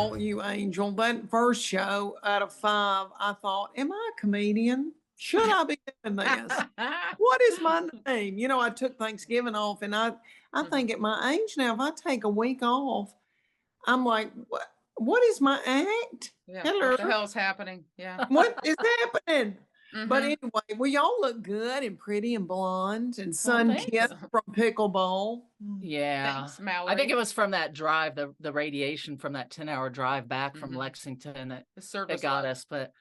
Oh, you angel. That first show out of 5, I thought, am I a comedian? Should I be doing this? What is my name? I took Thanksgiving off, and I think at my age now, if I take a week off, I'm like, what is my act? Yeah. Hello. What the hell's happening? Yeah. What is happening? But Mhm. anyway, we all look good and pretty and blonde and Well, sun-kissed from Pickleball. Yeah. Thanks, Mallory. I think it was from that drive, the radiation from that 10-hour drive back from Mhm. Lexington the that service got level. us. But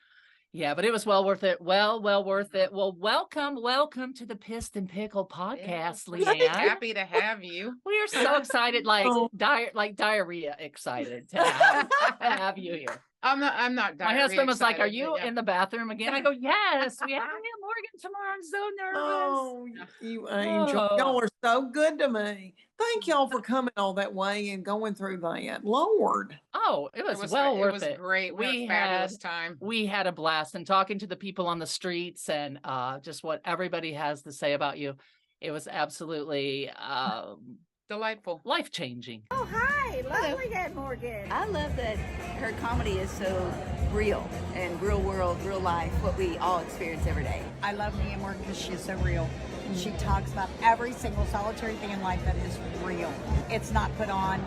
yeah, but it was well worth it. Well worth it. Well, welcome to the Pissed and Pickle podcast, We're Leanne. happy to have you. We are so excited, like Oh. diarrhea excited to have you here. I'm not. My husband was like, "Are excited, you but yeah. in the bathroom again?" I go, "Yes, we have Leanne Morgan tomorrow. I'm so nervous." Oh, you angel. Oh. Y'all are so good to me. Thank y'all for coming all that way and going through that. Lord. Oh, it was, It was well worth It was great. We had a fabulous time. We had a blast, and talking to the people on the streets and just what everybody has to say about you. It was absolutely Delightful. life-changing. Oh, hi. Love Leanne Morgan. I love that her comedy is so real and real world, real life, what we all experience every day. I love Leanne Morgan because she is so real. She talks about every single solitary thing in life that is real. It's not put on.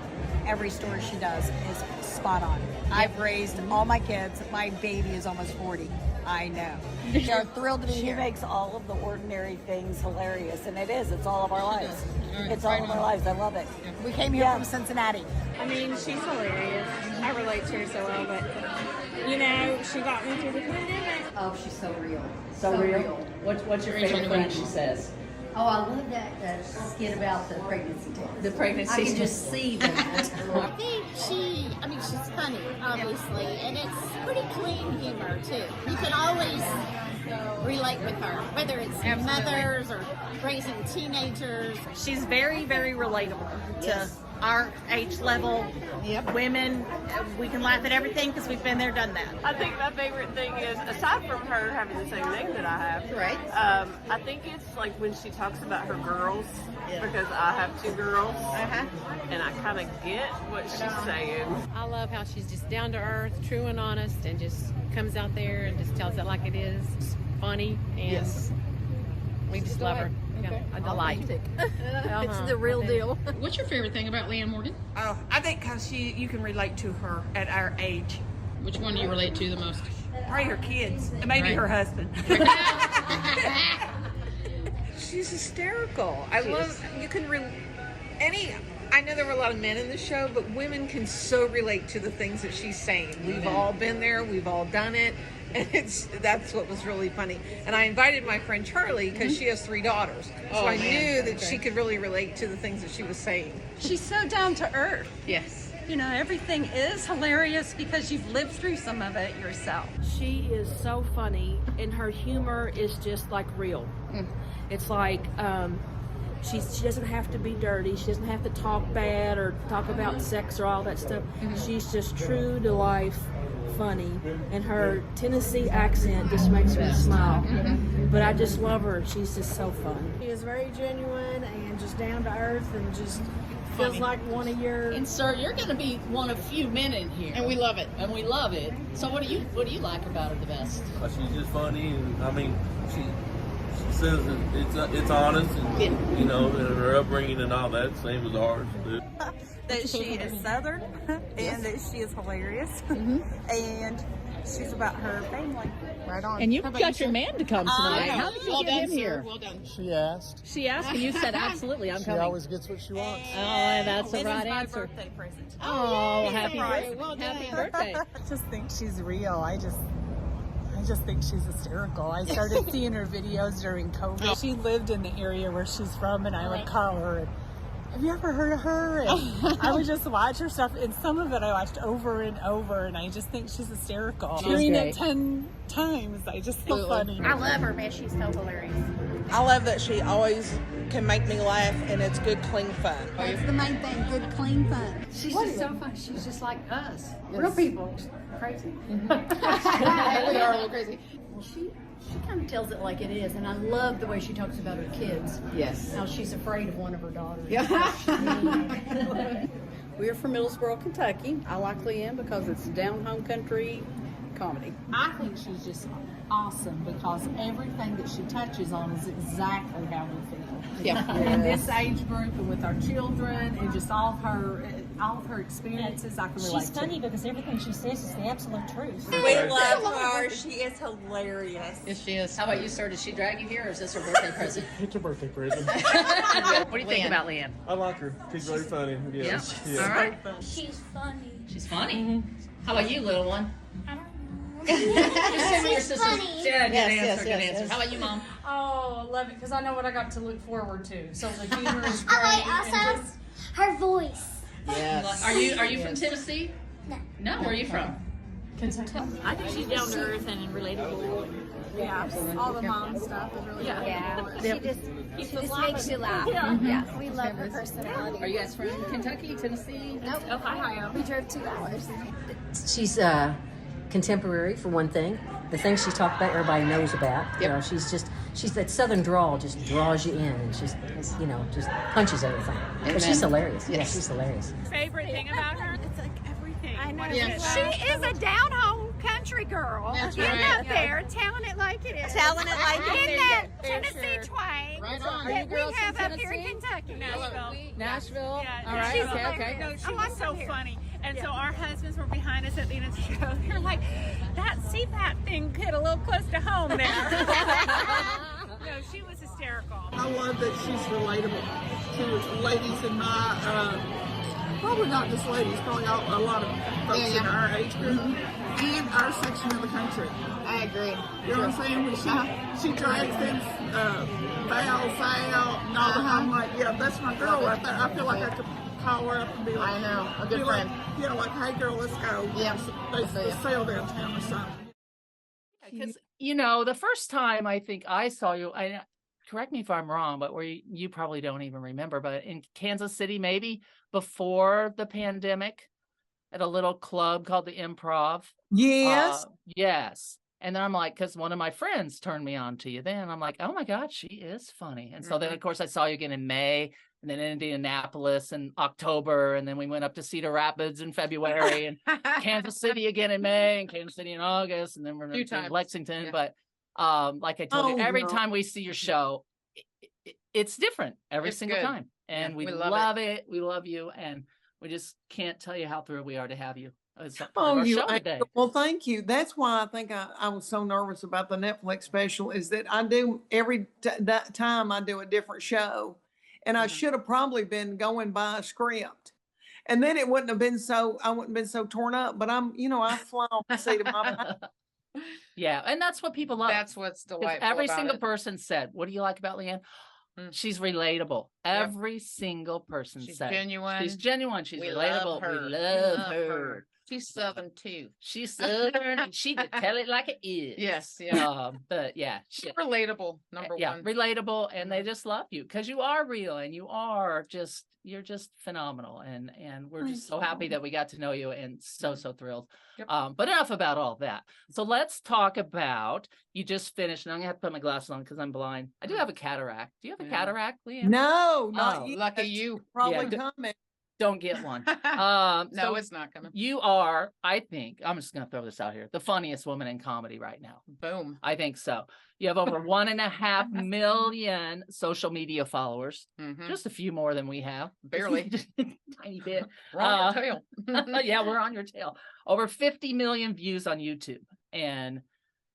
Every story she does is spot on. I've raised all my kids. My baby is almost 40. I know. They're thrilled to be She here. makes all of the ordinary things hilarious, and it is. It's all of our lives. It's all Right of on. our lives. I love it. We came here from Cincinnati. I mean, she's hilarious. I relate to her so well, but she got me through the pandemic. Oh, she's so real. So real. What's your favorite thing she says? Oh, I love that skit about the pregnancy test. The pregnancy I can test. just see that. I think she's funny, obviously, and it's pretty clean humor, too. You can always relate with her, whether it's mothers or raising teenagers. She's very, very relatable to our age level. Women, we can laugh at everything because we've been there, done that. I think my favorite thing is, aside from her having the same name that I have, Right. I think it's like when she talks about her girls, because I have 2 girls, and I kind of get what she's saying. I love how she's just down to earth, true and honest, and just comes out there and just tells it like it is. It's funny, and we just love her. Yeah, a delight. It's the real deal. What's your favorite thing about Leanne Morgan? Oh, I think because you can relate to her at our age. Which one do you relate to the most? Probably her kids, and maybe Right. her husband. She's hysterical. I know there were a lot of men in the show, but women can so relate to the things that she's saying. We've all been there. We've all done it. And that's what was really funny. And I invited my friend Charlie because she has 3 daughters. So I knew that she could really relate to the things that she was saying. She's so down to earth. Yes. Everything is hilarious because you've lived through some of it yourself. She is so funny, and her humor is just like real. It's like she doesn't have to be dirty. She doesn't have to talk bad or talk about sex or all that stuff. She's just true to life, funny, and her Tennessee accent just makes me smile. But I just love her. She's just so fun. She is very genuine and just down to earth and just feels like one of your. And sir, you're going to be one of few men in here, And we love it. and we love it. So what do you like about her the best? She's just funny, and I mean, she says it's honest, and and her upbringing and all that, same as ours. That she is Southern and that she is hilarious. And she's about her family. Right on. And you've got your man to come tonight. How did you Well get done, him sir. here? Well done. She asked. She asked, and you said absolutely. I'm She coming. always gets what she wants. Oh, and that's the This right is my answer. birthday present. Oh, happy Right. birthday! Well Happy done. birthday! I just think she's real. I just think she's hysterical. I started seeing her videos during COVID. She lived in the area where she's from, and I would call her and, have you ever heard of her? And I would just watch her stuff, and some of it I watched over and over, and I just think she's hysterical. She's Hearing great. it 10 times, I just think funny. I love her, man. She's so hilarious. I love that she always can make me laugh, and it's good, clean fun. That's the main thing. Good, clean fun. She's just so fun. She's just like us. Real people. Crazy. We are a little crazy. Well, she kind of tells it like it is, and I love the way she talks about her kids. Yes. How she's afraid of one of her daughters. Yeah. We're from Middlesboro, Kentucky. I like Leanne because it's down home country comedy. I think she's just awesome because everything that she touches on is exactly how we feel. Yeah. In this age group and with our children and just all of her experiences, I can relate She's funny to. because everything she says is the absolute truth. We love her. She is hilarious. Yes, she is. How about you, sir? Did she drag you here, or is this her birthday present? It's a birthday present. What do you think Leanne. about Leanne? I like her. She's very funny. Yeah. Yeah. All right. She's funny. She's funny. How about you, little one? She's She's funny. Yeah, good Yes, answer. Good answer. How about you, Mom? Oh, I love it because I know what I got to look forward to. So the humor is great. I like also her voice. Yes. Are you from Tennessee? No. No. Where are you from? Kentucky. I think she's down to earth and relatable. Yeah, all the mom stuff is really She just makes you laugh. Yeah, we love her personality. Are you guys from Kentucky, Tennessee? Nope. Ohio. We drove 2 hours. She's contemporary for one thing. The things she talked about, everybody knows about. You know, she's that southern drawl just draws you in, and she's just punches everything. But she's hilarious. Yes, she's hilarious. Favorite thing about her? It's like everything. I know. She is a down home country girl. That's Getting right. up there, telling it like it is. Telling it like it In is. that Tennessee twang Right on. that we have up here in Kentucky. Nashville. Yeah, All right. she's Okay. No, She was so funny. And so our husbands were behind us at the end of the show. They're like, that CPAP thing hit a little close to home there. No, she was hysterical. I love that she's relatable to ladies in my, probably not just ladies, probably a lot of folks in our age group and our section of the country. I agree. You know what I'm saying? When she drags things, valves out and all the time, I'm like, yeah, that's my girl right there. I feel like I could call her up and be like, I know, a good be friend. Like, yeah, like, hey girl, let's go. Yeah. They sail downtown or something. Because the first time I think I saw you, correct me if I'm wrong, but where you probably don't even remember, but in Kansas City, maybe before the pandemic, at a little club called the Improv. Yes. Yes. And then I'm like, because one of my friends turned me on to you. Then I'm like, oh my God, she is funny. And so then, of course, I saw you again in May, and then in Indianapolis in October, and then we went up to Cedar Rapids in February, and Kansas City again in May, and Kansas City in August, and then we're in Lexington. Yeah. But like I told you, every time we see your show, it's different every single time, and we love it. We love you, and we just can't tell you how thrilled we are to have you. Well, thank you. That's why I think I was so nervous about the Netflix special, is that I do that time I do a different show, and I should have probably been going by a script, and then it wouldn't have been I wouldn't have been so torn up. But I fly off the seat of my pants. Yeah, and that's what people love. That's what's delightful. Every about single it. person said, "What do you like about Leanne?" She's relatable. Every single person said genuine. She's genuine. She's We relatable. love her. We love her. She's Southern too. She's Southern. And she could tell it like it is. Yes. Yeah. But yeah, she's relatable. Number yeah, one. relatable, and they just love you because you are real, and you're just phenomenal, and we're just so happy that we got to know you, and so thrilled. Yep. But enough about all that. So let's talk about, you just finished, and I'm gonna have to put my glasses on because I'm blind. I do have a cataract. Do you have a cataract, Leanne? No, not yet. Lucky you. Probably coming. Don't get one. No, so it's not coming. You are, I think, I'm just going to throw this out here, the funniest woman in comedy right now. Boom. I think so. You have over 1.5 million social media followers. Just a few more than we have. Barely. Tiny bit. We're on your tail. Yeah, we're on your tail. Over 50 million views on YouTube. And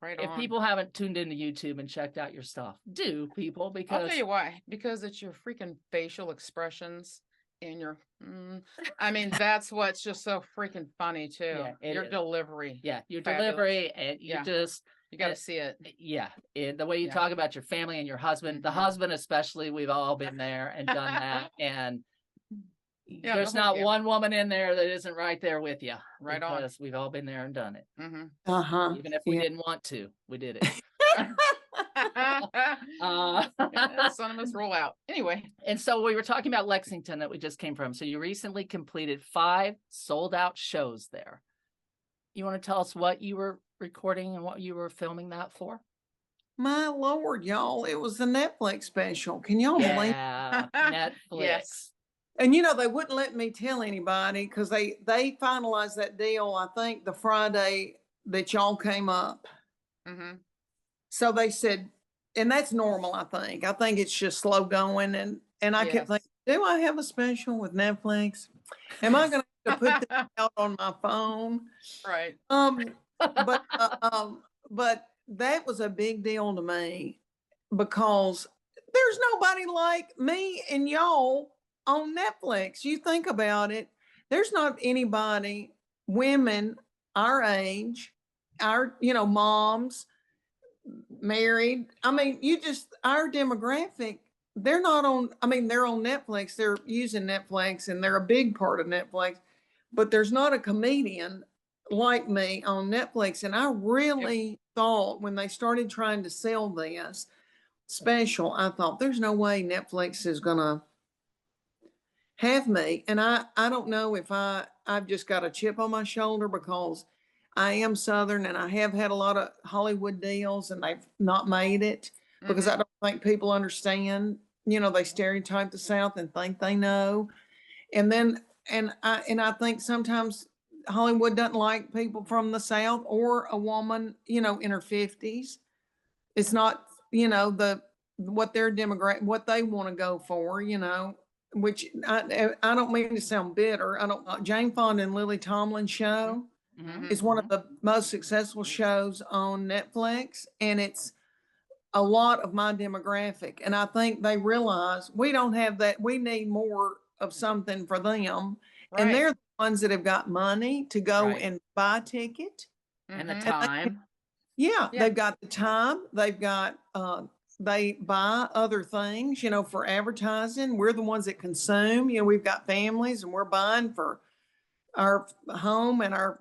if people haven't tuned into YouTube and checked out your stuff, do, people, because I'll tell you why. Because it's your freaking facial expressions. And your, I mean, that's what's just so freaking funny too. Yeah, your delivery. Yeah, your Fabulous. delivery, and you got to see it. Yeah, and the way you talk about your family and your husband, the husband especially, we've all been there and done that, and there's not one woman in there that isn't right there with you. Right on. Because we've all been there and done it. Even if we didn't want to, we did it. Some of us roll out anyway. And so we were talking about Lexington that we just came from. So you recently completed 5 sold out shows there. You want to tell us what you were recording and what you were filming that for? My Lord, y'all, it was the Netflix special. Can y'all believe? Netflix. Yes. And they wouldn't let me tell anybody because they finalized that deal, I think, the Friday that y'all came up. Mm-hmm. So they said, and that's normal, I think. I think it's just slow going. And I kept thinking, do I have a special with Netflix? Am I going to put this out on my phone? Right. But that was a big deal to me because there's nobody like me and y'all on Netflix. You think about it, there's not anybody, women our age, our, moms, married. I mean, our demographic, they're not on, they're on Netflix, they're using Netflix and they're a big part of Netflix, but there's not a comedian like me on Netflix. And I really thought when they started trying to sell this special, I thought there's no way Netflix is gonna have me. And I don't know if I've just got a chip on my shoulder because I am Southern and I have had a lot of Hollywood deals and they've not made it because I don't think people understand, they stereotype the South and think they know. And then, and I think sometimes Hollywood doesn't like people from the South or a woman, in her 50s. It's not, what their demographic, what they want to go for, which I don't mean to sound bitter. I don't, Jane Fonda and Lily Tomlin show is one of the most successful shows on Netflix. And it's a lot of my demographic. And I think they realize we don't have that. We need more of something for them. Right. And they're the ones that have got money to go and buy a ticket. And the time. They've got the time. They've got, they buy other things, for advertising. We're the ones that consume. We've got families and we're buying for our home and our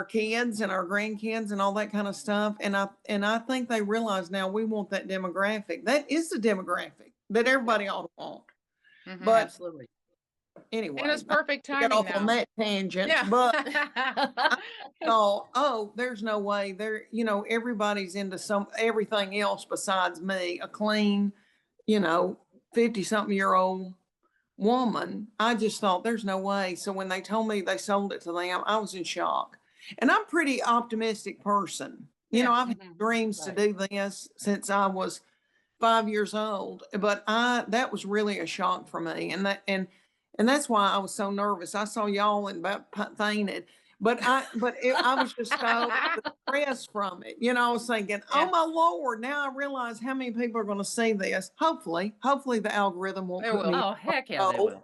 kids and our grandkids and all that kind of stuff. And I think they realize now we want that demographic. That is the demographic that everybody ought to want. But absolutely. Anyway, and it's perfect timing get off now. on that tangent, but there's no way there, everybody's into everything else besides me, a clean, 50-something year old woman. I just thought there's no way. So when they told me they sold it to them, I was in shock. And I'm a pretty optimistic person. I've had dreams to do this since I was 5 years old, but that was really a shock for me. And that's why I was so nervous. I saw y'all and about fainted, but I was just so depressed from it. I was thinking, oh my Lord, now I realize how many people are going to see this. Hopefully the algorithm won't put me. Oh, heck yeah, they will.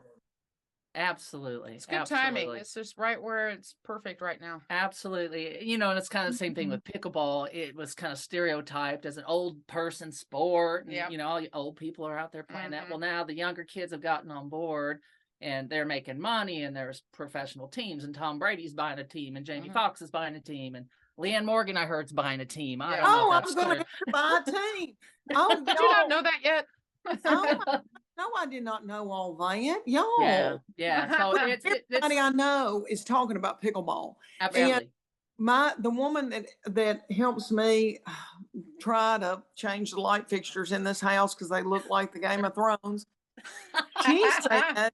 Absolutely. It's good timing. It's just right where it's perfect right now. Absolutely. And it's kind of the same thing with pickleball. It was kind of stereotyped as an old person sport. And, all the old people are out there playing that. Well, now the younger kids have gotten on board. And they're making money, and there's professional teams, and Tom Brady's buying a team, and Jamie Foxx is buying a team, and Leanne Morgan, I heard, is buying a team. I don't know if I'm going to buy a team. Oh, did you not know that yet? No, I did not know all that. Y'all. Yeah. So everybody I know is talking about pickleball. Absolutely. And the woman that helps me try to change the light fixtures in this house because they look like the Game of Thrones. She said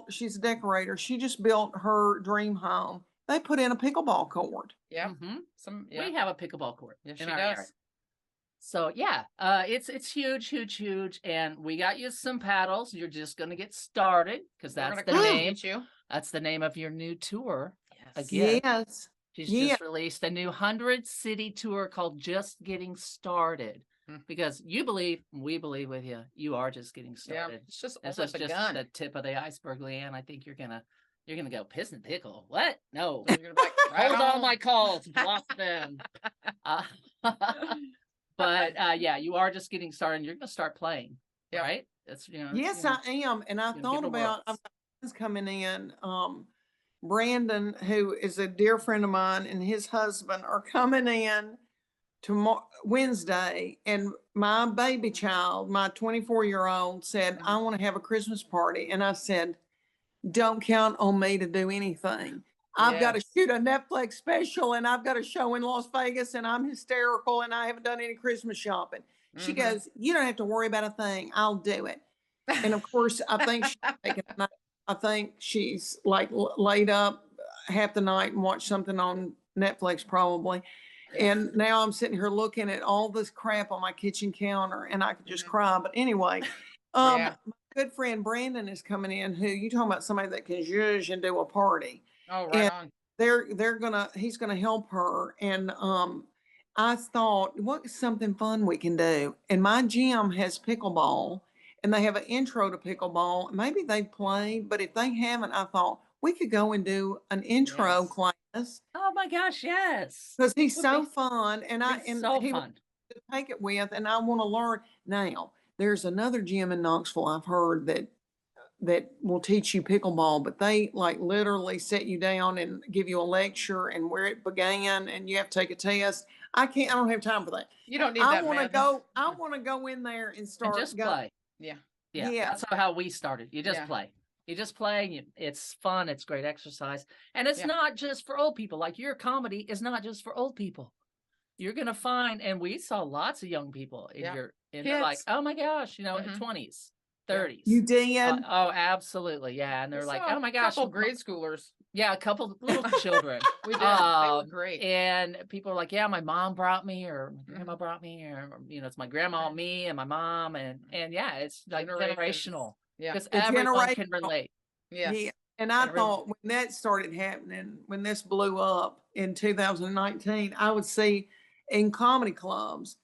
she's a decorator. She just built her dream home. They put in a pickleball court. Yeah. We have a pickleball court. Yes, she does. So it's huge. And we got you some paddles. You're just going to get started because that's the name. That's the name of your new tour. Yes. Again. Yes. She's just released a new 100-city tour called Just Getting Started. Because we believe with you, you are just getting started. Yeah, it's just the tip of the iceberg, Leanne. I think you're gonna go piss and pickle. What? No. Hold all my calls, block them. But you are just getting started. And you're gonna start playing, right? That's Yes, I am, and I thought about I've got friends coming in. Brandon, who is a dear friend of mine, and his husband are coming in Wednesday, and my baby child, my 24-year-old, said, I want to have a Christmas party. And I said, don't count on me to do anything. I've got to shoot a Netflix special, and I've got a show in Las Vegas, and I'm hysterical, and I haven't done any Christmas shopping. She goes, you don't have to worry about a thing. I'll do it. And of course, I think she's taking a nap. I think she's like laid up half the night and watched something on Netflix probably. And now I'm sitting here looking at all this crap on my kitchen counter and I could just cry. But anyway, my good friend Brandon is coming in, who you talking about somebody that can zhuzh and do a party. Oh, right And on. he's gonna help her. And I thought, what's something fun we can do? And my gym has pickleball and they have an intro to pickleball. Maybe they've played, but if they haven't, I thought we could go and do an intro class. Oh my gosh, yes. Because he's so fun, and so he fun to take it with, and I want to learn. Now, there's another gym in Knoxville I've heard that will teach you pickleball, but they like literally set you down and give you a lecture and where it began, and you have to take a test. I don't have time for that. You don't need I that. want to go. I want to go in there and start and just play. Yeah. That's how we started. You just play. You just play. It's fun. It's great exercise. And it's not just for old people. Like your comedy is not just for old people. You're going to find, and we saw lots of young people in they're like, oh my gosh, 20s, 30s. You did? Oh, absolutely. Yeah. And they're like, oh my gosh. A couple grade schoolers. Yeah, a couple little children. We did. They were great. And people are like, yeah, my mom brought me, or my grandma brought me, or it's my grandma, me, and my mom, and yeah, it's like generational. Yeah, because everyone can relate. Yeah. And I thought when that started happening, when this blew up in 2019, I would see in comedy clubs,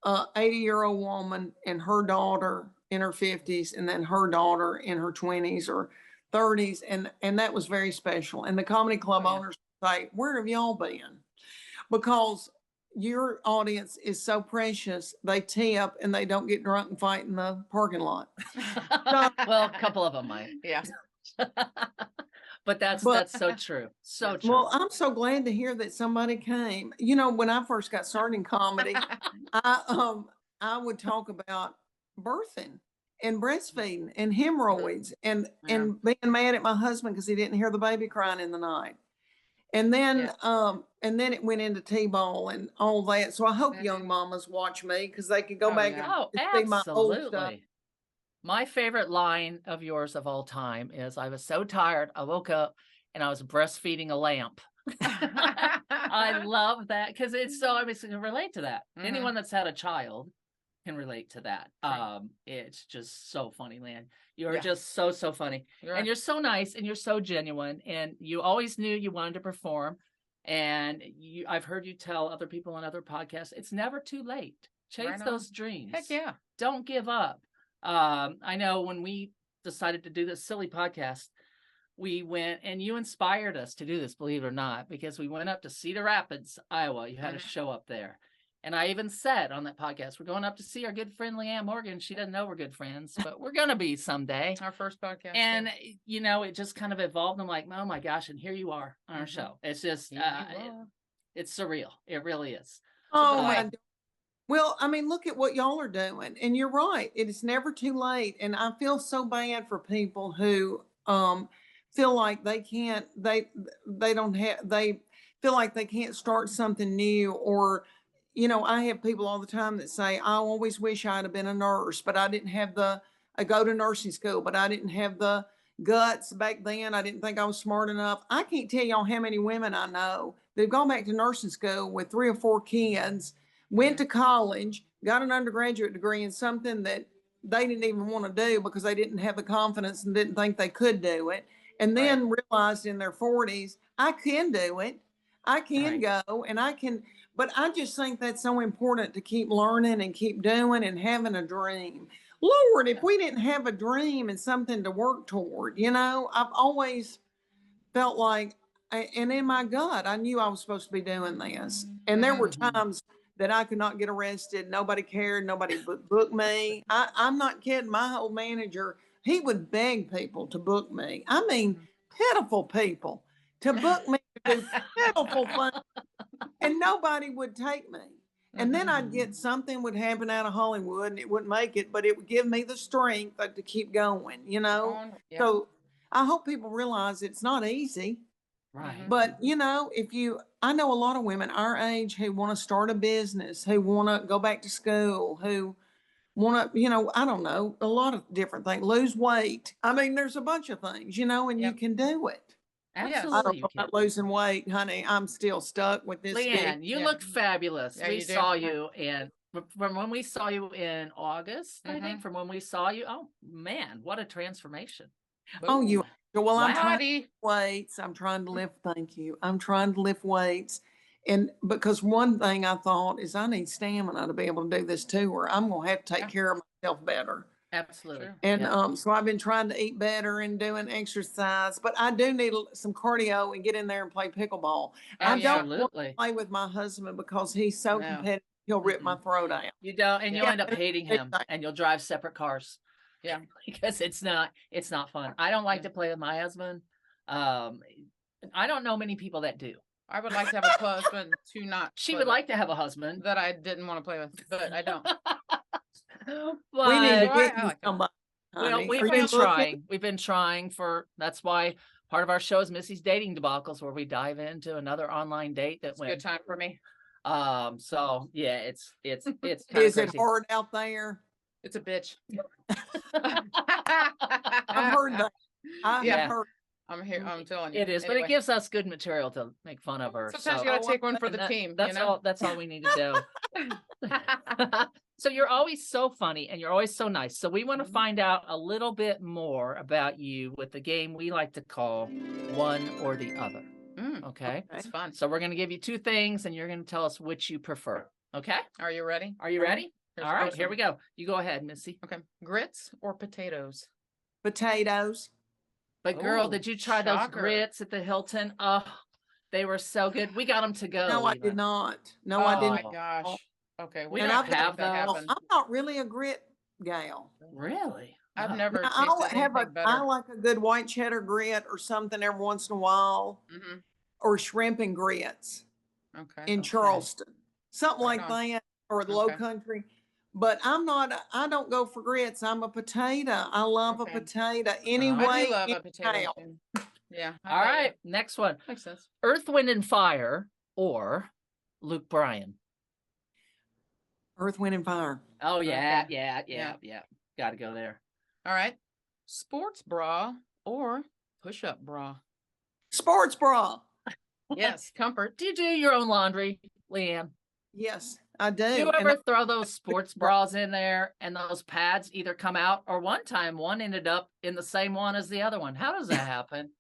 80-year-old woman and her daughter in her 50s, and then her daughter in her 20s or 30s, and that was very special. And the comedy club owners say, where have y'all been? Because your audience is so precious, they tip and they don't get drunk and fight in the parking lot. Well, a couple of them might. Yeah. But that's so true. So true. Well, I'm so glad to hear that somebody came. When I first got started in comedy, I would talk about birthing and breastfeeding and hemorrhoids and being mad at my husband because he didn't hear the baby crying in the night. And then it went into T-ball and all that. So I hope young mamas watch me because they could go back and see my old stuff. Absolutely. My favorite line of yours of all time is, I was so tired, I woke up and I was breastfeeding a lamp. I love that because it's so, I can relate to that. Anyone that's had a child can relate to that. Right. It's just so funny, Leanne. You're just so funny. And you're so nice and you're so genuine, and you always knew you wanted to perform. And I've heard you tell other people on other podcasts, it's never too late. Chase those dreams. Heck yeah. Don't give up. I know when we decided to do this silly podcast, we went, and you inspired us to do this, believe it or not, because we went up to Cedar Rapids, Iowa. You had a show up there. And I even said on that podcast, we're going up to see our good friend Leanne Morgan. She doesn't know we're good friends, but we're going to be someday. Our first podcast. And, it just kind of evolved. I'm like, oh my gosh. And here you are on our show. It's just, it's surreal. It really is. Oh, my God. Well, look at what y'all are doing. And you're right. It is never too late. And I feel so bad for people who feel like they can't, they feel like they can't start something new. Or, I have people all the time that say, I always wish I'd have been a nurse, but I didn't have I go to nursing school, but I didn't have the guts back then. I didn't think I was smart enough. I can't tell y'all how many women I know that've gone back to nursing school with 3 or 4 kids, went to college, got an undergraduate degree in something that they didn't even want to do because they didn't have the confidence and didn't think they could do it. And then realized in their 40s, I can do it. I can go and I can, but I just think that's so important to keep learning and keep doing and having a dream. Lord, if we didn't have a dream and something to work toward, I've always felt like, and in my gut, I knew I was supposed to be doing this. And there were times that I could not get arrested. Nobody cared. Nobody booked me. I'm not kidding. My whole manager, he would beg people to book me. Pitiful people to book me to do pitiful things. And nobody would take me. And then I'd get something would happen out of Hollywood and it wouldn't make it, but it would give me the strength to keep going, So I hope people realize it's not easy. Right. But, I know a lot of women our age who want to start a business, who want to go back to school, who want to, I don't know, a lot of different things. Lose weight. I mean, there's a bunch of things, and you can do it. I Absolutely, don't you know can. about losing weight, honey. I'm still stuck with this. Leanne, you look fabulous. Yeah, We you do. saw you from when we saw you in August, I think, from when we saw you. Oh man, what a transformation. Oh, you. Well, I'm trying to Howdy. lift weights. I'm trying to lift. Thank you. I'm trying to lift weights, and because one thing I thought is I need stamina to be able to do this tour. I'm gonna have to take care of myself better. Absolutely. And Yeah. so I've been trying to eat better and doing exercise, but I do need some cardio and get in there and play pickleball. I don't want to Absolutely. play with my husband because he's so No. competitive. He'll rip my throat out. You don't, and you'll Yeah. end up hating him, and you'll drive separate cars. Yeah. Because it's not fun. I don't like to play with my husband. I don't know many people that do. I would like to have a husband to not. She play would with, like to have a husband that I didn't want to play with, but I don't. We need to but get I you like that. somebody. well, honey. we've Are you been looking? trying. We've been trying that's why part of our show is Missy's Dating Debacles, where we dive into another online date that It's a good time for me. So yeah, it's kind Is of it crazy. hard out there? It's a bitch. I've heard that. I Yeah. have heard. I'm here. I'm telling you. It is, but Anyway. it gives us good material to make fun of her. Sometimes so- you gotta take one for and the team. That's you know? all. That's all we need to do. So you're always so funny and you're always so nice. So we want to find out a little bit more about you with the game we like to call One or the Other. Okay, It's fun. So we're going to give you two things and you're going to tell us which you prefer. Okay, Are you ready? are you ready? Here's All the right, first here one. we go. You go ahead, Missy. Okay. Grits or potatoes? Potatoes. But girl, Ooh, did you try shocker. those grits at the Hilton? Oh, they were so good. We got them to go. No, I even. did not. No, Oh I my didn't. gosh. Okay. We We don't don't have that those. happen. I'm not really a grit gal. Really? I've Oh. never Now, I'll tasted have anything better. I like a good white cheddar grit or something every once in a while, Mm-hmm. or shrimp and grits Okay. in Charleston, something Right like on. that, or the Low Okay. Country. But I don't go for grits. I'm a potato. I love Okay. a potato I anyway. do love a potato. anyhow. Too. Yeah. I All bet you. right, next one. Makes sense. Earth, Wind, and Fire or Luke Bryan. Earth, Wind, and Fire. Oh yeah, Okay. yeah. Got to go there. All right. Sports bra or push-up bra? Sports bra. Yes. Comfort. Do you do your own laundry, Leanne? Yes, I do. Do you And ever throw those sports bras in there and those pads either come out or one time one ended up in the same one as the other one? How does that happen?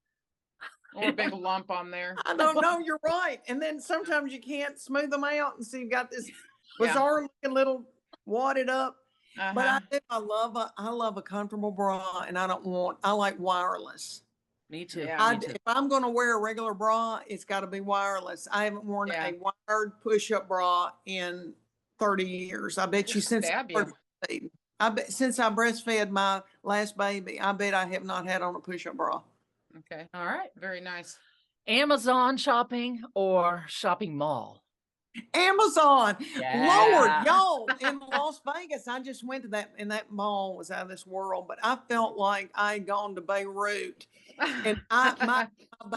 Or a big lump on there. I don't know. You're right. And then sometimes you can't smooth them out, and so you've got this Yeah. bizarre looking little wadded up. But Uh-huh. I love a comfortable bra, and I like wireless. Me too. Yeah. Me too. If I'm going to wear a regular bra, it's got to be wireless. I haven't worn Yeah. a wired push-up bra in 30 years. I bet you Just since stab you. since I breastfed my last baby, I bet I have not had on a push-up bra. Okay. All right. Very nice. Amazon shopping or shopping mall? Amazon. Yeah. Lord, y'all, in Las Vegas, I just went to that, and that mall was out of this world, but I felt like I had gone to Beirut. And my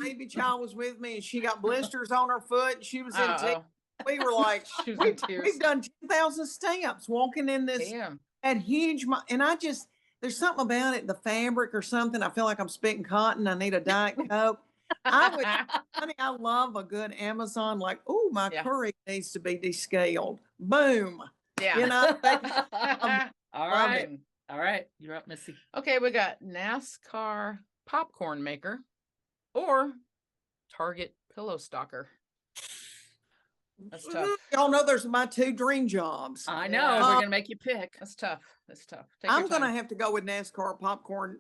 baby child was with me, and she got blisters on her foot, and she was in tears. Uh-oh. We were like, She was in tears. we've done 10,000 steps walking in this Damn. that huge, and there's something about it, the fabric or something. I feel like I'm spitting cotton. I need a Diet Coke. Honey, I love a good Amazon, like, oh, my Yeah. curry needs to be descaled. Boom. Yeah. You know, All love right. it. All right. You're up, Missy. Okay, we got NASCAR popcorn maker or Target pillow stalker. That's tough. Y'all know there's my two dream jobs. I know. Yeah. We're going to make you pick. That's tough. That's tough. Take your I'm going to time. have to go with NASCAR popcorn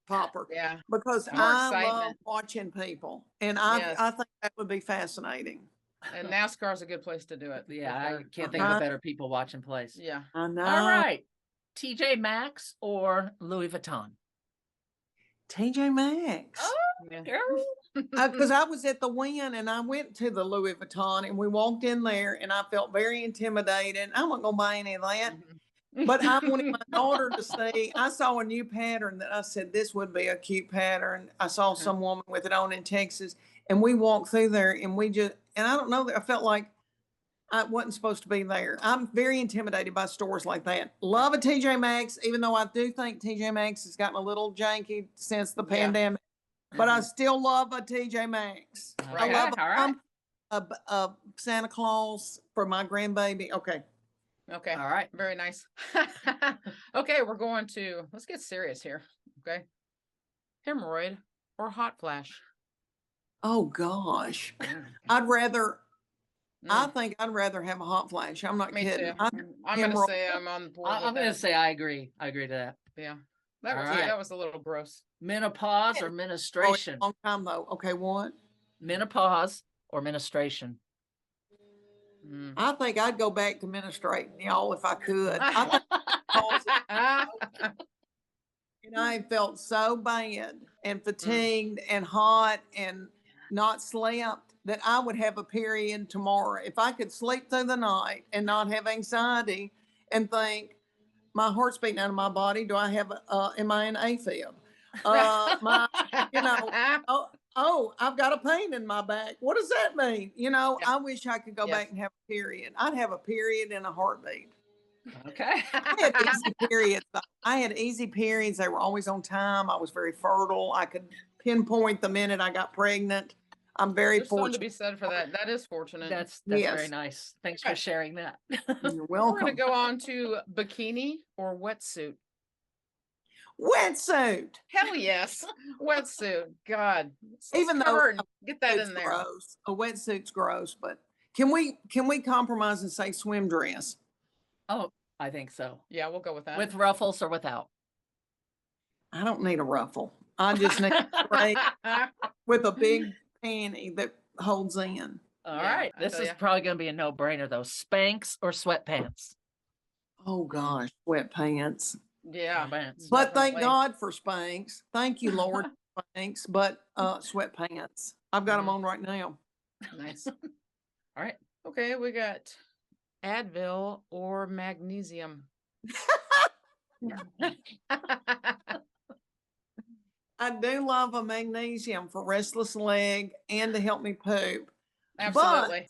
popper Yeah. because More I love excitement. watching people, and Yes. I think that would be fascinating. And NASCAR is a good place to do it. Yeah, for I sure. can't think of a better people watching place. Yeah. I know. All right. TJ Maxx or Louis Vuitton? TJ Maxx. Yeah. Girl. Because I was at the Win, and I went to the Louis Vuitton, and we walked in there, and I felt very intimidated. I'm not going to buy any of that. But I wanted my daughter to see. I saw a new pattern that I said, this would be a cute pattern. I saw some woman with it on in Texas, and we walked through there, and and I don't know, I felt like I wasn't supposed to be there. I'm very intimidated by stores like that. Love a TJ Maxx, even though I do think TJ Maxx has gotten a little janky since the pandemic. But I still love a TJ Maxx. I Okay, love all right. a Santa Claus for my grandbaby. Okay. Okay. All right. Very nice. Okay, let's get serious here. Okay. Hemorrhoid or hot flash? Oh gosh. Mm. I think I'd rather have a hot flash. I'm not Me kidding. too. I'm gonna say I'm on board with I'm gonna that. say I agree. I agree to that. Yeah. All right. That was a little gross. Menopause or Oh, menstruation? long time though. Okay, what? Menopause or menstruation? Mm. I think I'd go back to menstruating, y'all, if I could. I think and I felt so bad and fatigued and hot and not slept that I would have a period tomorrow. If I could sleep through the night and not have anxiety and think, my heart's beating out of my body. Do I have, am I an AFib? I've got a pain in my back. What does that mean? I wish I could go back and have a period. I'd have a period in a heartbeat. Okay. I had easy periods. I had easy periods. They were always on time. I was very fertile. I could pinpoint the minute I got pregnant. I'm very There's something to fortunate. be said for that. That is fortunate. That's Yes. very nice. Thanks for sharing that. You're We're gonna welcome. go on to bikini or wetsuit. Wetsuit. Hell yes, wetsuit. God, Even though covered. Get that It's in there. gross. A wetsuit's gross, but can we compromise and say swim dress? Oh, I think so. Yeah, we'll go with that. With ruffles or without? I don't need a ruffle. I just need a straight with a big panty that holds in. All Yeah, right. I This tell is ya. probably going to be a no-brainer though. Spanx or sweatpants? Oh gosh, sweatpants. Yeah, Sweatpants. But thank Definitely. God for Spanx. Thank you, Lord, for Spanx. But sweatpants. I've got them on right now. nice. All right. Okay, we got Advil or magnesium. I do love a magnesium for restless leg and to help me poop. Absolutely.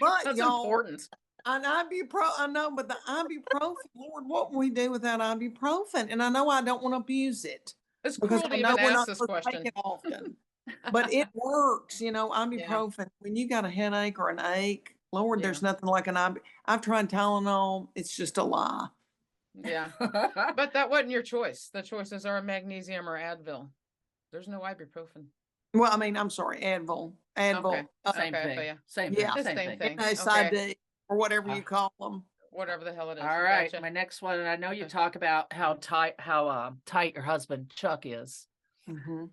But That's y'all, important. an I know, but the ibuprofen, Lord, what will we do without ibuprofen? And I know I don't want to abuse it It's because cruel I to know even we're ask not this supposed to question. take it often. But it works, ibuprofen. When you got a headache or an ache, Lord, there's nothing like I've tried Tylenol. It's just a lie. Yeah, but that wasn't your choice. The choices are magnesium or Advil. There's no ibuprofen. Well, I mean, I'm sorry, Advil. Okay. Same Okay, I feel thing. ya. Same Yeah. thing. It's Same same thing. thing. NSID Okay. or whatever you call them. Whatever the hell it is. All right. Gotcha. My next one, and I know you talk about how tight your husband Chuck is. Mm-hmm.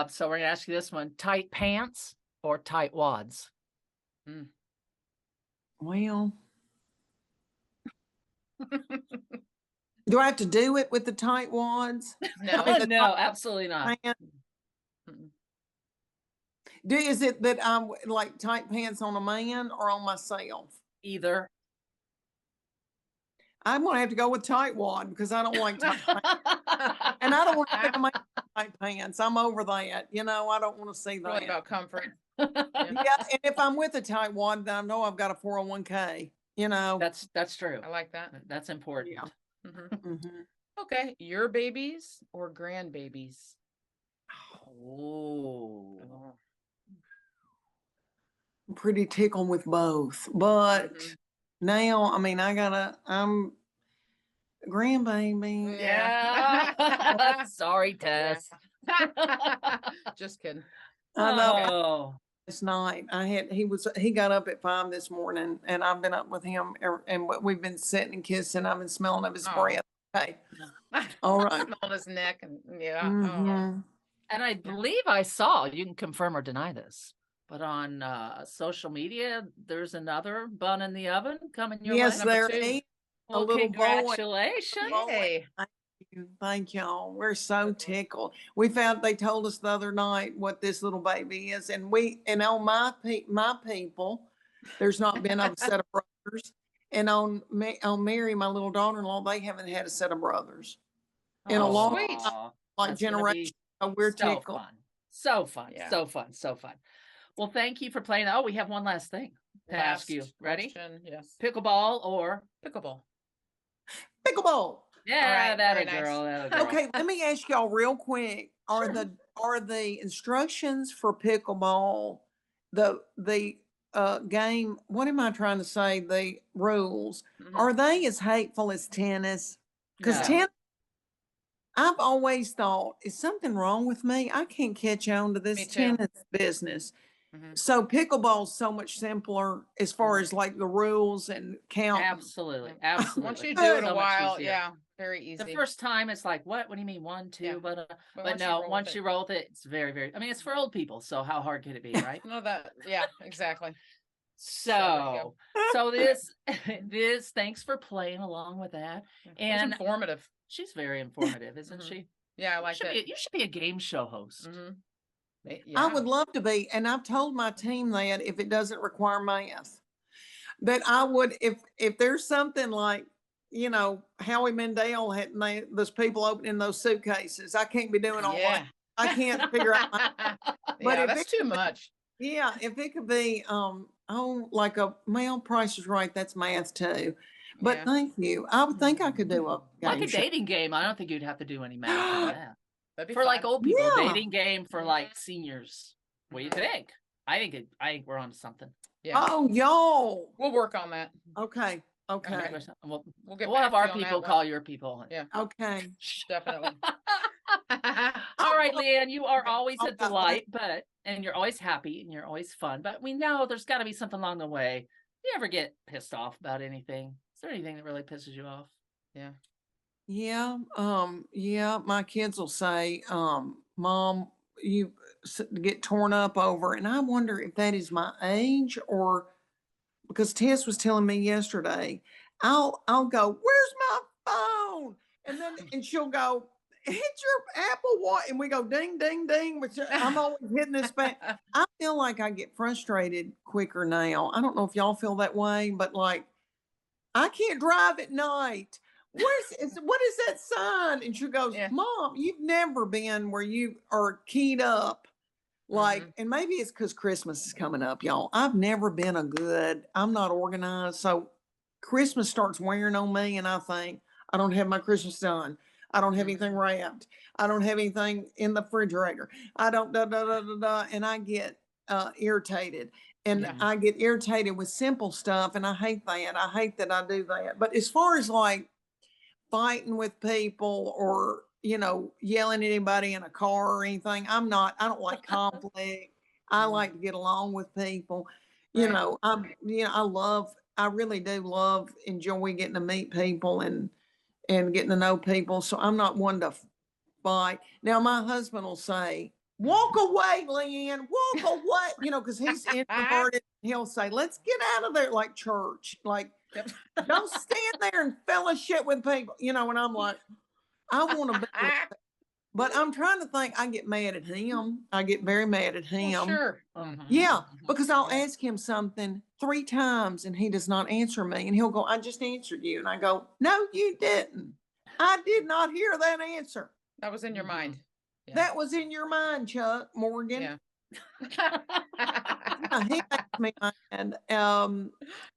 So we're gonna ask you this one: tight pants or tight wads? Well, do I have to do it with the tight wads? No. No, absolutely not. Is it that I'm like tight pants on a man or on myself? Either. I'm gonna have to go with tight wad because I don't like tight pants. And I don't want to put on my tight pants. I'm over that. I don't want to see that. Really about comfort. Yeah, and if I'm with a tight wad, then I know I've got a 401k. That's true. I like that. That's important. Yeah. Mhm. Okay, your babies or grandbabies? Oh. I'm pretty tickled with both, but now, I mean, I'm grandbaby. Yeah. Sorry, Tess. Just kidding. I know. Oh. Last night he got up at 5 this morning and I've been up with him and we've been sitting and kissing. I've been smelling of his breath. Okay. All right. On his neck and yeah. Mhm. And I believe I saw, you can confirm or deny this, but on social media, there's another bun in the oven coming your Yes, way. there two. is a Well, little boy. congratulations. Hey. Thank y'all. We're so tickled. They told us the other night what this little baby is, and on my people, there's not been a set of brothers, and on Mary, my little daughter-in-law, they haven't had a set of brothers in a long sweet. like That's gonna generation. be So we're so tickled. fun. So fun. Yeah. So fun. So fun. Well, thank you for playing. Oh, we have one last thing. to ask you. Last Ready? question, yes. Pickleball or Pickleball. Pickleball. yeah, right, that very a nice. girl. That a girl. Okay, let me ask y'all real quick. Are the instructions for pickleball the game, what am I trying to say? The rules, are they as hateful as tennis? Because No. tennis, I've always thought, is something wrong with me? I can't catch on to Me this too. tennis business. So pickleball's so much simpler as far as like the rules and counting. Absolutely, absolutely. Once you do it So a much while, easier. yeah, very easy. The first time it's like, what do you mean 1, 2? Yeah. But once you no, roll with once it. you roll with it, it's very, very, I mean, it's for old people. So how hard can it be, right? No, yeah, exactly. So, so this, thanks for playing along with that. It's And informative. she's very informative, isn't she? Yeah, I like that. You should be a game show host. I would love to be, and I've told my team that if it doesn't require math, that I would, if there's something like, you know, Howie Mandel had those people opening those suitcases, I can't be doing all that. I can't figure out. But yeah, that's too much. Yeah, if it could be, like a male Price is Right, that's math too. But Yeah. thank you. I would think I could do a Like game a show. dating game. I don't think you'd have to do any math on that. That'd be For like fun. old people, a Yeah. dating game for like seniors. What do you think? I think we're on to something. Yeah. Oh, y'all. We'll work on that. Okay. Okay. We'll get have back our to you on that people one. call your people. Yeah, Okay. definitely. All right, Leanne, you are always a delight, and you're always happy and you're always fun. But we know there's got to be something along the way. You ever get pissed off about anything? Is there anything that really pisses you off? Yeah. Yeah, my kids will say, Mom, you get torn up over, and I wonder if that is my age or because Tess was telling me yesterday, I'll go, where's my phone? And she'll go, hit your Apple Watch, and we go ding, ding, ding, which I'm always hitting this back. I feel like I get frustrated quicker now. I don't know if y'all feel that way, but like, I can't drive at night. What is that sign? And she goes, Mom, you've never been where you are keyed up. Like, and maybe it's because Christmas is coming up, y'all. I've never been I'm not organized. So Christmas starts wearing on me, and I think, I don't have my Christmas done. I don't have anything wrapped. I don't have anything in the refrigerator. I don't, and I get irritated. And I get irritated with simple stuff, and I hate that. I hate that I do that. But as far as like fighting with people or, you know, yelling at anybody in a car or anything, I don't like conflict. I like to get along with people. You know, I really do enjoy getting to meet people and getting to know people. So I'm not one to fight. Now, my husband will say, walk away, Leanne, walk away, you know, because he's introverted. He'll say, let's get out of there, like church. Like, don't stand there and fellowship with people, you know, and I'm like, I want to be with them. But I'm trying to think, I get mad at him. I get very mad at him. Well, sure. Yeah, because I'll ask him something 3 times and he does not answer me. And he'll go, I just answered you. And I go, no, you didn't. I did not hear that answer. That was in your mind. Yeah. That was in your mind, Chuck Morgan. Yeah. He makes me mad.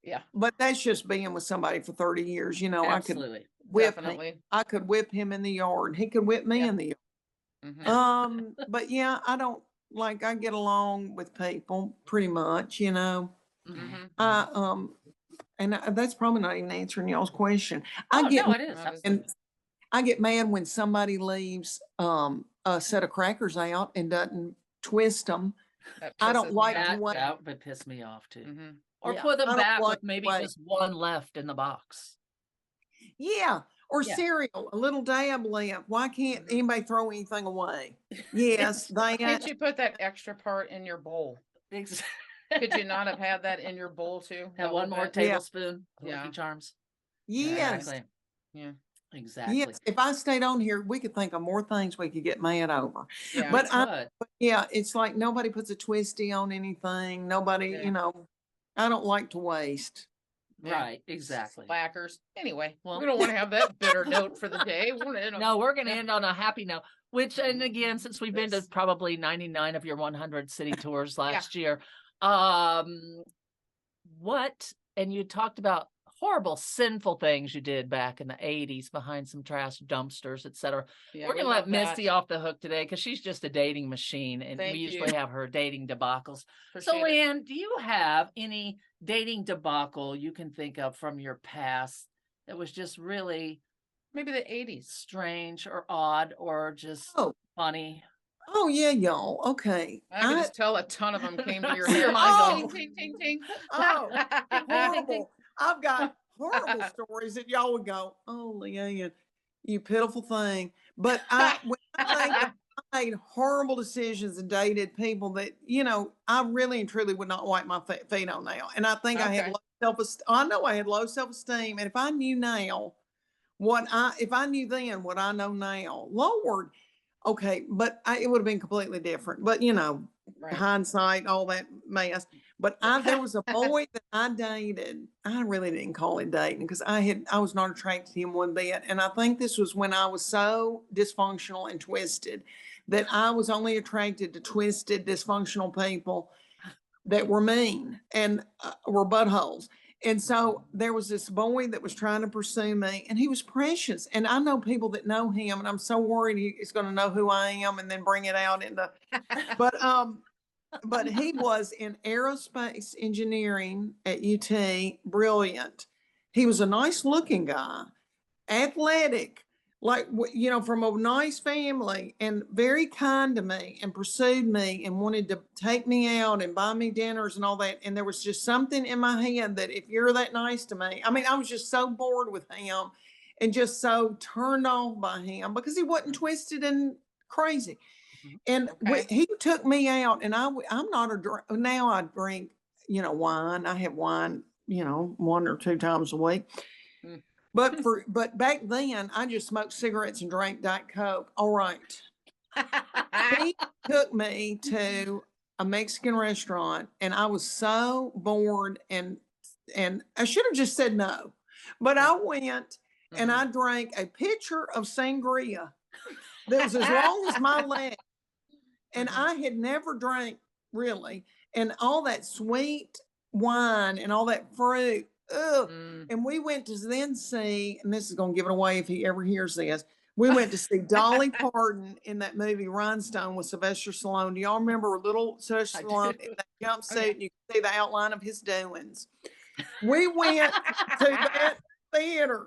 Yeah. But that's just being with somebody for 30 years. You know, Absolutely. I could whip Definitely. him. I could whip him in the yard. He could whip me in the yard. But yeah, I don't I get along with people pretty much, you know. And that's probably not even answering y'all's question. No, it is. And I get mad when somebody leaves a set of crackers out and doesn't twist them. I don't like that would piss me off too. Or Yeah. put them I don't back like with maybe the way- just one left in the box. Yeah. Or Yeah. cereal, a little dab left. Why can't anybody throw anything away? Yes, Can't you put that extra part in your bowl? Could you not have had that in your bowl too? Have one more tablespoon of Lucky Charms. Yes. Exactly. Yeah. Exactly. Yes. If I stayed on here, we could think of more things we could get mad over. Yeah. But yeah, it's like nobody puts a twisty on anything. Nobody, you know, I don't like to waste. Right, exactly. Slackers. Anyway, Well- we don't want to have that bitter note for the day. No, we're going to end on a happy note, which, and again, since we've been to probably 99 of your 100 city tours last year, and you talked about horrible, sinful things you did back in the 80s behind some trash dumpsters, etc. Yeah, We're we going to let love that. Misty off the hook today because she's just a dating machine, and Thank we you. usually have her dating debacles. So, Appreciate it. Leanne, do you have any dating debacle you can think of from your past that was just really Maybe the 80s. strange or odd or just funny? Oh yeah, y'all. Okay. I can just tell a ton of them came to your See your head. mind Oh, going. Ting, ting, ting, ting. oh, horrible. I've got horrible stories that y'all would go, oh, Leanne, you pitiful thing. But when I think I made horrible decisions and dated people that, I really and truly would not wipe my feet on now. And I think I had Okay. low self-esteem. I know I had low self-esteem. And if I knew now if I knew then what I know now, Lord, okay, but it would have been completely different. But Right. hindsight, all that mess. But there was a boy that I dated. I really didn't call it dating because I was not attracted to him one bit. And I think this was when I was so dysfunctional and twisted that I was only attracted to twisted, dysfunctional people that were mean and were buttholes. And so there was this boy that was trying to pursue me, and he was precious. And I know people that know him, and I'm so worried he's going to know who I am and then bring it out in the. But he was in aerospace engineering at UT, brilliant. He was a nice looking guy, athletic, like, from a nice family, and very kind to me, and pursued me and wanted to take me out and buy me dinners and all that. And there was just something in my head that if you're that nice to me, I mean, I was just so bored with him and just so turned off by him because he wasn't twisted and crazy. And he took me out, and I'm not now I drink, wine. I have wine, 1 or 2 times a week. But back then I just smoked cigarettes and drank Diet Coke. All right. He took me to a Mexican restaurant, and I was so bored, and I should have just said no. But I went and I drank a pitcher of sangria that was as long as my leg. And I had never drank really, and all that sweet wine and all that fruit. Ugh. And we went to then see, and this is going to give it away if he ever hears this. We went to see Dolly Parton in that movie Rhinestone with Sylvester Stallone. Do y'all remember little Sylvester Stallone in that jumpsuit? And you can see the outline of his doings. We went to that theater.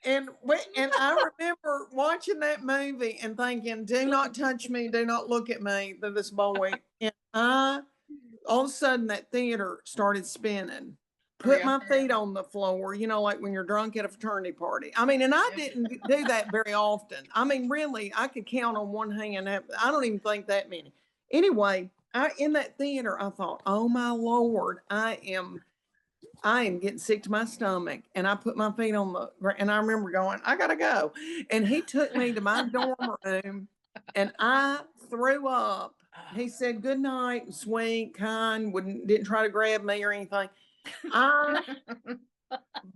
And I remember watching that movie and thinking, do not touch me, do not look at me, this boy. And all of a sudden that theater started spinning, put my feet on the floor, like when you're drunk at a fraternity party. I mean, and I didn't do that very often. I mean, really, I could count on one hand. I don't even think that many. Anyway, in that theater, I thought, oh my Lord, I am getting sick to my stomach. And I put my feet on the ground, and I remember going, I gotta go. And he took me to my dorm room, and I threw up. He said good night, sweet, kind, didn't try to grab me or anything. I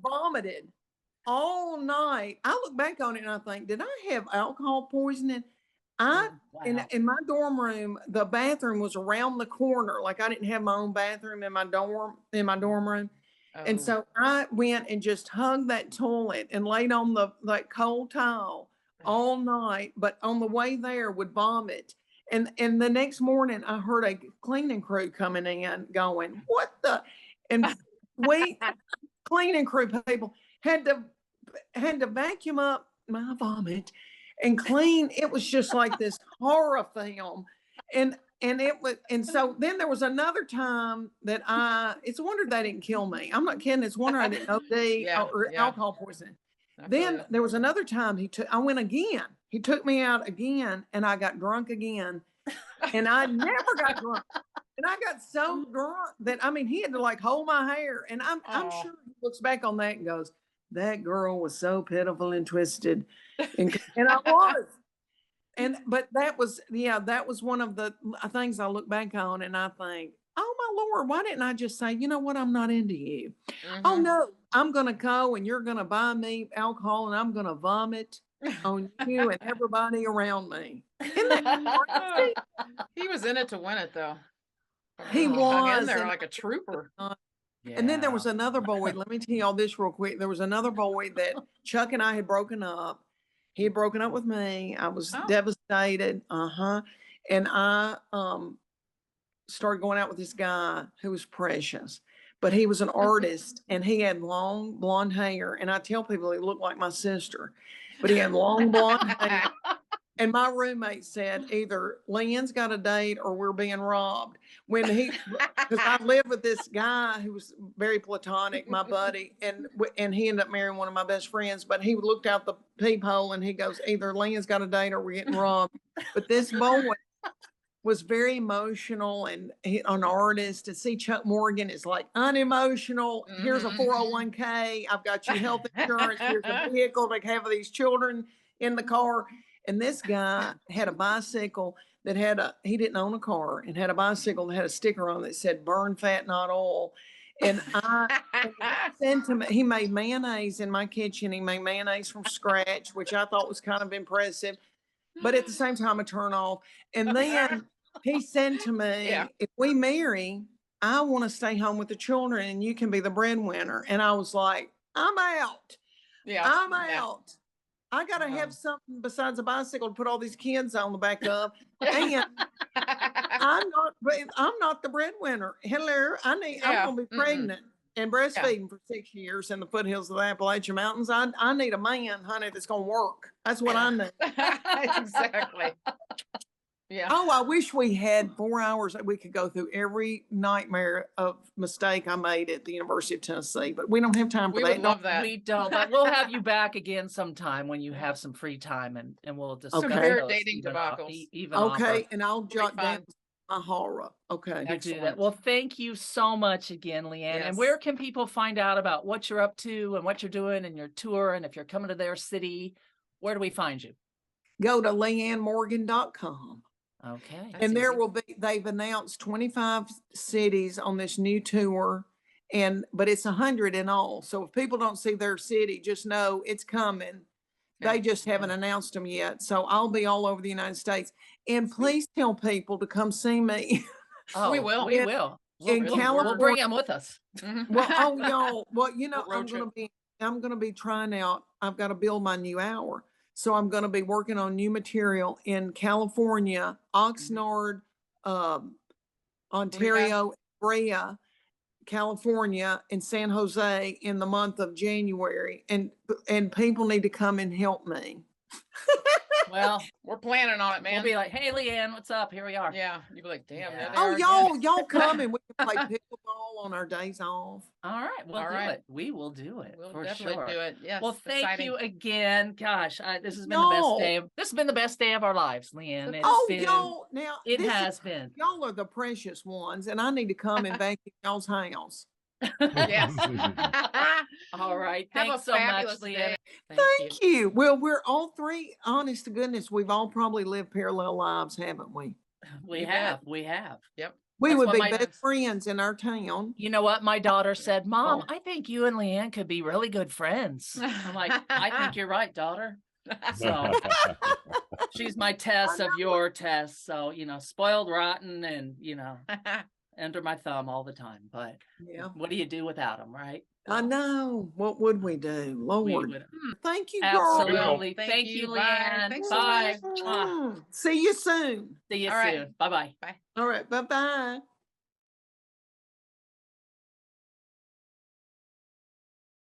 vomited all night. I look back on it and I think, did I have alcohol poisoning? In my dorm room, the bathroom was around the corner. Like I didn't have my own bathroom in my dorm room. And so I went and just hugged that toilet and laid on that cold towel all night, but on the way there would vomit. And the next morning I heard a cleaning crew coming in going, what the? And we cleaning crew people had to vacuum up my vomit and clean. It was just like this horror film. And so then there was another time that it's a wonder they didn't kill me. I'm not kidding. It's a wonder I didn't OD or alcohol poisoning. Then there was another time I went again. He took me out again, and I got drunk again, and I never got drunk. And I got so drunk that, he had to like hold my hair. And I'm sure he looks back on that and goes, that girl was so pitiful and twisted. And I was. But that was one of the things I look back on and I think, oh my Lord, why didn't I just say, you know what, I'm not into you. Oh no, I'm going to go and you're going to buy me alcohol and I'm going to vomit on you and everybody around me. He was in it to win it though. He was in there like a trooper. And then there was another boy. Let me tell y'all this real quick. There was another boy that Chuck and I had broken up. He had broken up with me. I was devastated. And I started going out with this guy who was precious, but he was an artist and he had long blonde hair. And I tell people he looked like my sister, but he had long blonde hair. And my roommate said either Leanne's got a date or we're being robbed. Because I lived with this guy who was very platonic, my buddy, and he ended up marrying one of my best friends. But he looked out the peephole and he goes, either Leanne's got a date or we're getting robbed. But this boy was very emotional and an artist. To see Chuck Morgan is like unemotional. Here's a 401k. I've got you health insurance. Here's a vehicle to have these children in the car. And this guy had a bicycle that he didn't own a car, and had a bicycle that had a sticker on that said burn fat, not oil. And he made mayonnaise in my kitchen. He made mayonnaise from scratch, which I thought was kind of impressive, but at the same time, a turn off. And then he said to me, if we marry, I want to stay home with the children and you can be the breadwinner. And I was like, I'm out. I'm out. I got to have something besides a bicycle to put all these kids on the back of. And I'm not the breadwinner. Hello. I'm going to be pregnant and breastfeeding for 6 years in the foothills of the Appalachian Mountains. I need a man, honey, that's going to work. That's what I need. Exactly. Yeah. Oh, I wish we had 4 hours that we could go through every nightmare of mistake I made at the University of Tennessee, but we don't have time for We that. would love that. We don't, but we'll have you back again sometime when you have some free time, and we'll discuss Compare those dating debacles. Okay, and I'll jot down my horror. Okay. You do that. Well, thank you so much again, Leanne. Yes. And where can people find out about what you're up to and what you're doing and your tour? And if you're coming to their city, where do we find you? Go to leannemorgan.com. Okay. And they've announced 25 cities on this new tour, but it's 100 in all. So if people don't see their city, just know it's coming. They just haven't announced them yet. So I'll be all over the United States. And please tell people to come see me. Oh, we will. We will. In California, we'll bring them with us. Well, y'all. Well, I'm gonna be trying out. I've got to build my new hour. So I'm going to be working on new material in California, Oxnard, Ontario, Brea, California, and San Jose in the month of January. And people need to come and help me. Well, we're planning on it, man. We'll be like, hey, Leanne, what's up? Here we are. Yeah. You'll be like, damn. Yeah. There they are again. Y'all come and we can play pickleball on our days off. All right. We'll do it. We will do it. We'll for definitely sure. do it. Yes. Well, thank exciting. you again. Gosh, this has been the best day. This has been the best day of our lives, Leanne. It has been. Y'all are the precious ones, and I need to come and vacuum y'all's house. Yes. All right. Have Thanks a so much, fabulous Leanne. day. Thank you. Well, we're all three, honest to goodness, we've all probably lived parallel lives, haven't we? We have. We have. Yep. We That's would what be my- best friends in our town. You know what? My daughter said, Mom, I think you and Leanne could be really good friends. I'm like, I think you're right, daughter. So she's my test of your test. So, spoiled, rotten, and, under my thumb all the time. But what do you do without them, right? I know. What would we do? Lord. Thank you, girl. Absolutely. Thank you, Leanne. Thanks, Bye. Leanne. See you soon. See you All right. soon. Bye-bye. Bye. All right. Bye-bye.